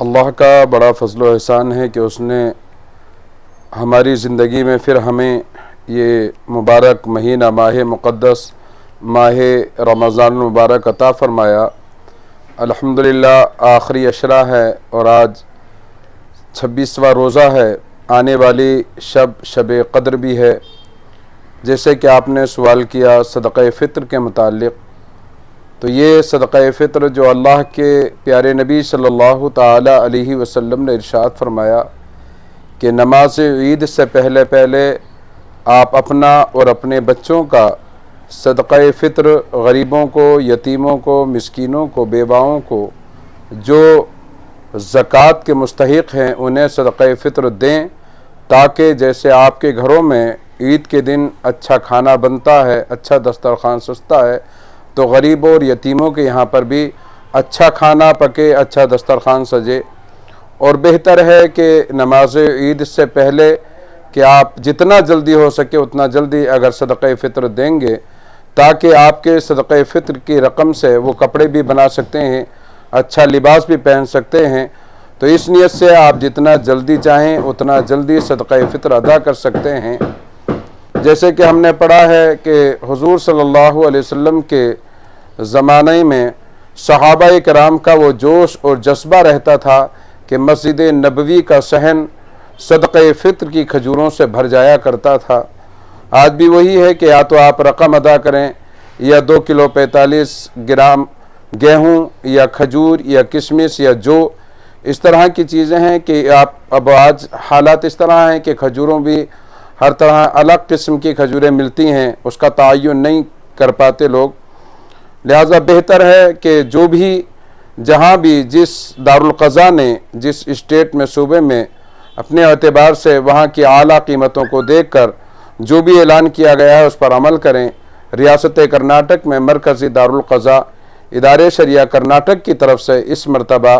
اللہ کا بڑا فضل و احسان ہے کہ اس نے ہماری زندگی میں پھر ہمیں یہ مبارک مہینہ ماہ مقدس ماہ رمضان المبارک عطا فرمایا۔ الحمدللہ آخری عشرہ ہے اور آج 26واں روزہ ہے، آنے والی شب قدر بھی ہے۔ جیسے کہ آپ نے سوال کیا صدقہ فطر کے متعلق، تو یہ صدقہ فطر جو اللہ کے پیارے نبی صلی اللہ تعالی علیہ وسلم نے ارشاد فرمایا کہ نماز عید سے پہلے آپ اپنا اور اپنے بچوں کا صدقہ فطر غریبوں کو، یتیموں کو، مسکینوں کو، بیواؤں کو جو زکوٰۃ کے مستحق ہیں انہیں صدقہ فطر دیں، تاکہ جیسے آپ کے گھروں میں عید کے دن اچھا کھانا بنتا ہے، اچھا دسترخوان سجتا ہے، تو غریبوں اور یتیموں کے یہاں پر بھی اچھا کھانا پکے، اچھا دسترخوان سجے۔ اور بہتر ہے کہ نماز عید سے پہلے کہ آپ جتنا جلدی ہو سکے اتنا جلدی اگر صدقہ فطر دیں گے، تاکہ آپ کے صدقہ فطر کی رقم سے وہ کپڑے بھی بنا سکتے ہیں، اچھا لباس بھی پہن سکتے ہیں۔ تو اس نیت سے آپ جتنا جلدی چاہیں اتنا جلدی صدقہ فطر ادا کر سکتے ہیں۔ جیسے کہ ہم نے پڑھا ہے کہ حضور صلی اللہ علیہ وسلم کے زمانے میں صحابہ کرام کا وہ جوش اور جذبہ رہتا تھا کہ مسجد نبوی کا صحن صدقہ فطر کی کھجوروں سے بھر جایا کرتا تھا۔ آج بھی وہی ہے کہ یا تو آپ رقم ادا کریں، یا 2 کلو 45 گرام گیہوں یا کھجور یا کشمش یا جو اس طرح کی چیزیں ہیں کہ اب آج حالات اس طرح ہیں کہ کھجوروں بھی ہر طرح الگ قسم کی کھجوریں ملتی ہیں، اس کا تعین نہیں کر پاتے لوگ۔ لہذا بہتر ہے کہ جو بھی جہاں بھی جس دارالقضاء نے جس اسٹیٹ میں صوبے میں اپنے اعتبار سے وہاں کی اعلیٰ قیمتوں کو دیکھ کر جو بھی اعلان کیا گیا ہے اس پر عمل کریں۔ ریاست کرناٹک میں مرکزی دارالقضاء ادارے شریعہ کرناٹک کی طرف سے اس مرتبہ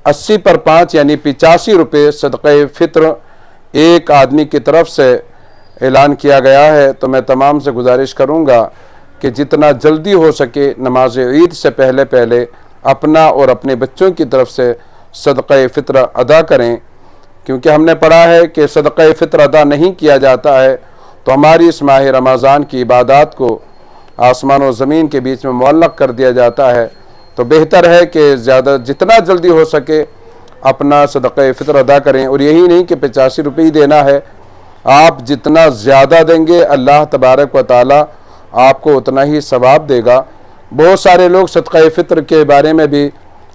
80 پر 5 یعنی 85 روپے صدقہ فطر ایک آدمی کی طرف سے اعلان کیا گیا ہے۔ تو میں تمام سے گزارش کروں گا کہ جتنا جلدی ہو سکے نماز عید سے پہلے اپنا اور اپنے بچوں کی طرف سے صدقہ فطر ادا کریں، کیونکہ ہم نے پڑھا ہے کہ صدقہ فطر ادا نہیں کیا جاتا ہے تو ہماری اس ماہ رمضان کی عبادات کو آسمان و زمین کے بیچ میں معلق کر دیا جاتا ہے۔ تو بہتر ہے کہ جتنا جلدی ہو سکے اپنا صدقہ فطر ادا کریں، اور یہی نہیں کہ 85 روپے ہی دینا ہے، آپ جتنا زیادہ دیں گے اللہ تبارک و تعالی آپ کو اتنا ہی ثواب دے گا۔ بہت سارے لوگ صدقہ فطر کے بارے میں بھی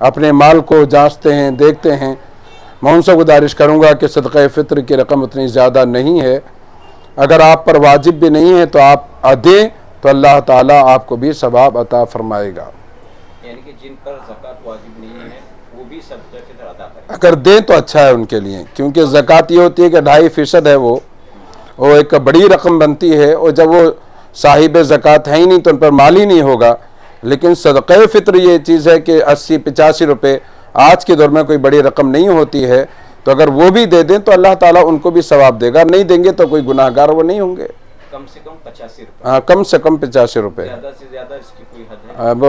اپنے مال کو جانچتے ہیں، دیکھتے ہیں۔ میں ان سے گزارش کروں گا کہ صدقہ فطر کی رقم اتنی زیادہ نہیں ہے، اگر آپ پر واجب بھی نہیں ہے تو آپ دیں تو اللہ تعالیٰ آپ کو بھی ثواب عطا فرمائے گا۔ یعنی کہ جن پر زکوٰۃ واجب نہیں ہے وہ بھی صدقہ فطر ادا کریں، اگر دیں تو اچھا ہے ان کے لیے، کیونکہ زکوٰۃ یہ ہوتی ہے کہ 2.5% ہے، وہ ایک بڑی رقم بنتی ہے، اور جب وہ صاحب زکوٰۃ ہے ہی نہیں تو ان پر مال ہی نہیں ہوگا۔ لیکن صدقہ فطر یہ چیز ہے کہ 80-85 روپے آج کے دور میں کوئی بڑی رقم نہیں ہوتی ہے، تو اگر وہ بھی دے دیں تو اللہ تعالیٰ ان کو بھی ثواب دے گا، نہیں دیں گے تو کوئی گناہ گار وہ نہیں ہوں گے۔ کم سے کم 85 روپے، ہاں کم سے کم 85 روپے، زیادہ سے زیادہ اس کی کوئی حد ہے؟ اب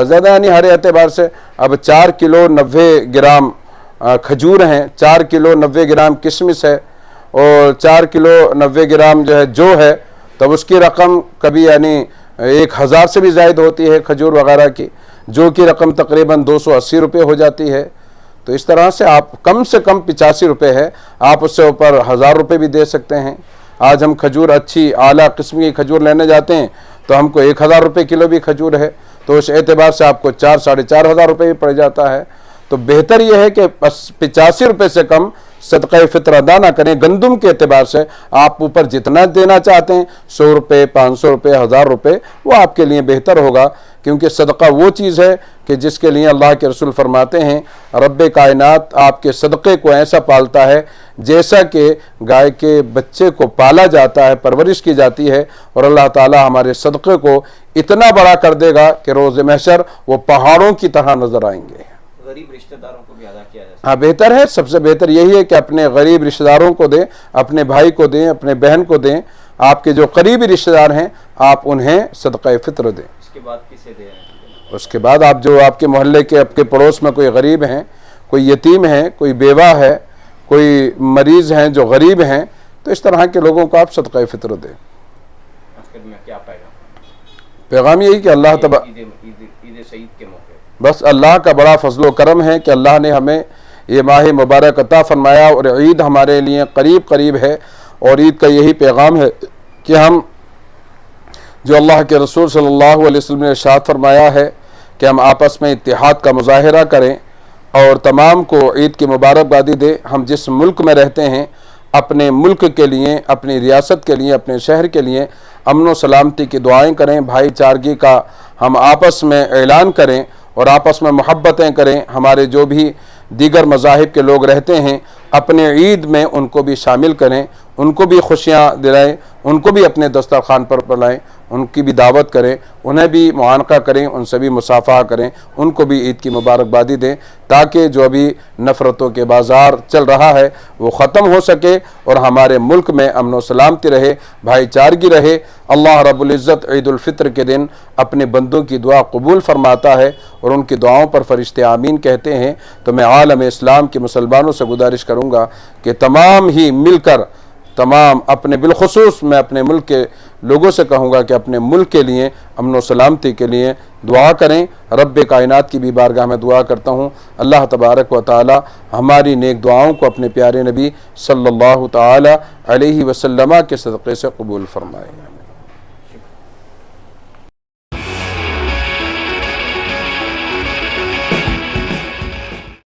زیادہ یعنی ہر اعتبار سے اب 4 کلو 90 گرام کھجور ہیں، 4 کلو 90 گرام کشمش ہے، اور 4 کلو 90 گرام جو ہے تب اس کی رقم کبھی یعنی 1000 سے بھی زائد ہوتی ہے کھجور وغیرہ کی، جو کی رقم تقریباً 280 روپے ہو جاتی ہے۔ تو اس طرح سے آپ کم سے کم 85 روپے ہے، آپ اس سے اوپر 1000 روپے بھی دے سکتے ہیں۔ آج ہم کھجور اچھی اعلیٰ قسم کی کھجور لینے جاتے ہیں تو ہم کو 1000 روپے کلو بھی کھجور ہے، تو اس اعتبار سے آپ کو 4-4.5 روپے بھی پڑ جاتا ہے۔ تو بہتر یہ ہے کہ 85 روپے سے کم صدقہ فطر ادا نہ کریں۔ گندم کے اعتبار سے آپ اوپر جتنا دینا چاہتے ہیں 100 روپے 500 روپے 1000 روپے وہ آپ کے لیے بہتر ہوگا، کیونکہ صدقہ وہ چیز ہے کہ جس کے لیے اللہ کے رسول فرماتے ہیں رب کائنات آپ کے صدقے کو ایسا پالتا ہے جیسا کہ گائے کے بچے کو پالا جاتا ہے، پرورش کی جاتی ہے، اور اللہ تعالی ہمارے صدقے کو اتنا بڑا کر دے گا کہ روز محشر وہ پہاڑوں کی طرح نظر آئیں گے۔ غریب رشتہ داروں کو بھی ادا کیا جا سکتا ہے؟ ہاں بہتر ہے، سب سے بہتر یہی ہے کہ اپنے غریب رشتہ داروں کو دیں، اپنے بھائی کو دیں، اپنے بہن کو دیں، آپ کے جو قریبی رشتہ دار ہیں آپ انہیں صدقہ فطر دیں۔ اس کے بعد کسے دیں؟ اس کے بعد آپ جو آپ کے محلے کے آپ کے پڑوس میں کوئی غریب ہیں، کوئی یتیم ہے، کوئی بیوہ ہے، کوئی مریض ہیں جو غریب ہیں، تو اس طرح کے لوگوں کو آپ صدقہ فطر دیں۔ آخر میں کیا پیغام یہی کہ اللہ عید سعید کے موقع بس اللہ کا بڑا فضل و کرم ہے کہ اللہ نے ہمیں یہ ماہ مبارک عطا فرمایا، اور عید ہمارے لیے قریب قریب ہے، اور عید کا یہی پیغام ہے کہ ہم جو اللہ کے رسول صلی اللہ علیہ وسلم نے ارشاد فرمایا ہے کہ ہم آپس میں اتحاد کا مظاہرہ کریں اور تمام کو عید کی مبارکبادی دیں۔ ہم جس ملک میں رہتے ہیں، اپنے ملک کے لیے، اپنی ریاست کے لیے، اپنے شہر کے لیے امن و سلامتی کی دعائیں کریں، بھائی چارگی کا ہم آپس میں اعلان کریں اور آپس میں محبتیں کریں۔ ہمارے جو بھی دیگر مذاہب کے لوگ رہتے ہیں، اپنے عید میں ان کو بھی شامل کریں، ان کو بھی خوشیاں دلائیں، ان کو بھی اپنے دسترخوان پر بلائیں، ان کی بھی دعوت کریں، انہیں بھی معانقہ کریں، ان سے بھی مصافحہ کریں، ان کو بھی عید کی مبارکبادی دیں، تاکہ جو ابھی نفرتوں کے بازار چل رہا ہے وہ ختم ہو سکے اور ہمارے ملک میں امن و سلامتی رہے، بھائی چارگی رہے۔ اللہ رب العزت عید الفطر کے دن اپنے بندوں کی دعا قبول فرماتا ہے اور ان کی دعاؤں پر فرشتے آمین کہتے ہیں۔ تو میں عالم اسلام کے مسلمانوں سے گزارش کروں گا کہ تمام ہی مل کر، اپنے بالخصوص میں اپنے ملک کے لوگوں سے کہوں گا کہ اپنے ملک کے لیے امن و سلامتی کے لیے دعا کریں۔ رب کائنات کی بھی بارگاہ میں دعا کرتا ہوں، اللہ تبارک و تعالی ہماری نیک دعاؤں کو اپنے پیارے نبی صلی اللہ تعالی علیہ وسلم کے صدقے سے قبول فرمائے۔